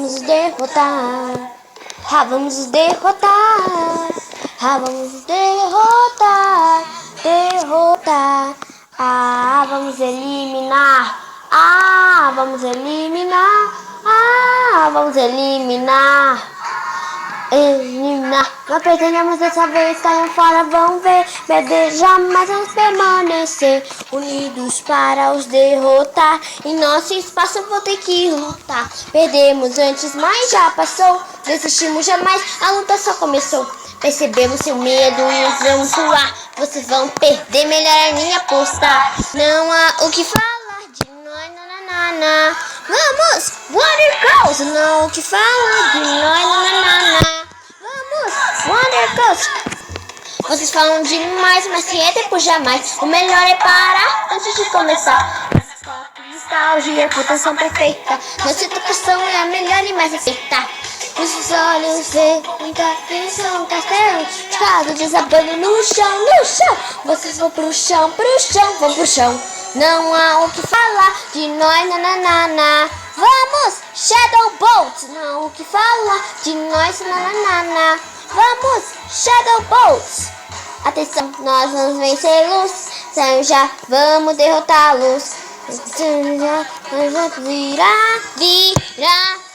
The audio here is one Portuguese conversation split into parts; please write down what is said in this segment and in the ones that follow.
vamos os derrotar. Ah, vamos os derrotar. Ah, vamos os derrotar. Derrotar. Ah, vamos eliminar. Ah, vamos eliminar. Ah, vamos eliminar. Eliminar. Nós pretendemos dessa vez cair fora, vão ver. Bebê, jamais vamos permanecer unidos para os derrotar. Em nosso espaço vou ter que lutar. Perdemos antes, mas já passou. Desistimos jamais, a luta só começou. Percebemos seu medo e os vamos pular. Vocês vão perder, melhor é nem apostar. Não há o que falar de nós, nananana. Vamos, Wonder Girls, não há o que falar de nós, nananana. Wonder Girls. Vocês falam demais, mas se é tempo jamais. O melhor é parar antes de começar. Nostalgia, putação perfeita. Nossa educação é a melhor e mais aceita. Os olhos veem muita atenção. Castelo de casa desabando no chão, no chão. Vocês vão pro chão, vão pro chão. Não há o que falar de nós, nananana. Vamos, Shadow Bolt. Não há o que falar de nós, nananana. Vamos, Shadow Bolts! Atenção, nós vamos vencê-los. Já vamos derrotá-los. Virar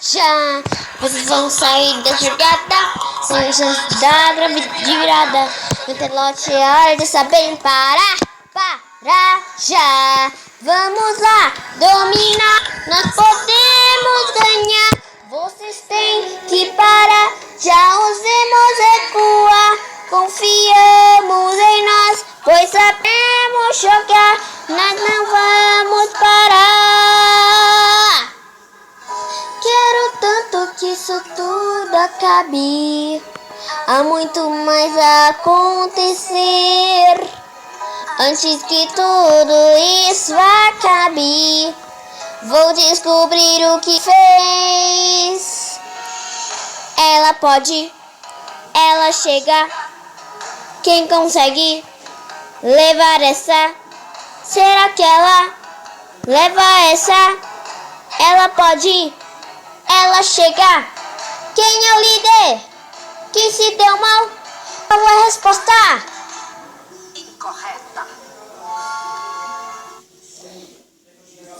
já. Vocês vão sair da jogada. Da gravidade virada. No telote é hora de saberem parar. Parar já. Vamos lá, dominar. Nós podemos ganhar. Vocês têm que parar. Já os vemos recuar, confiamos em nós, pois sabemos jogar, nós não vamos parar. Quero tanto que isso tudo acabe, há muito mais a acontecer. Antes que tudo isso acabe, vou descobrir o que fez. Ela pode, ela chega. Quem consegue levar essa? Será que ela leva essa? Ela pode, ela chega. Quem é o líder? Quem se deu mal? Qual é a resposta? Incorreta.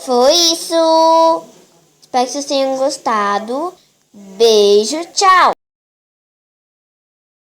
Foi isso. Espero que vocês tenham gostado. Beijo, tchau!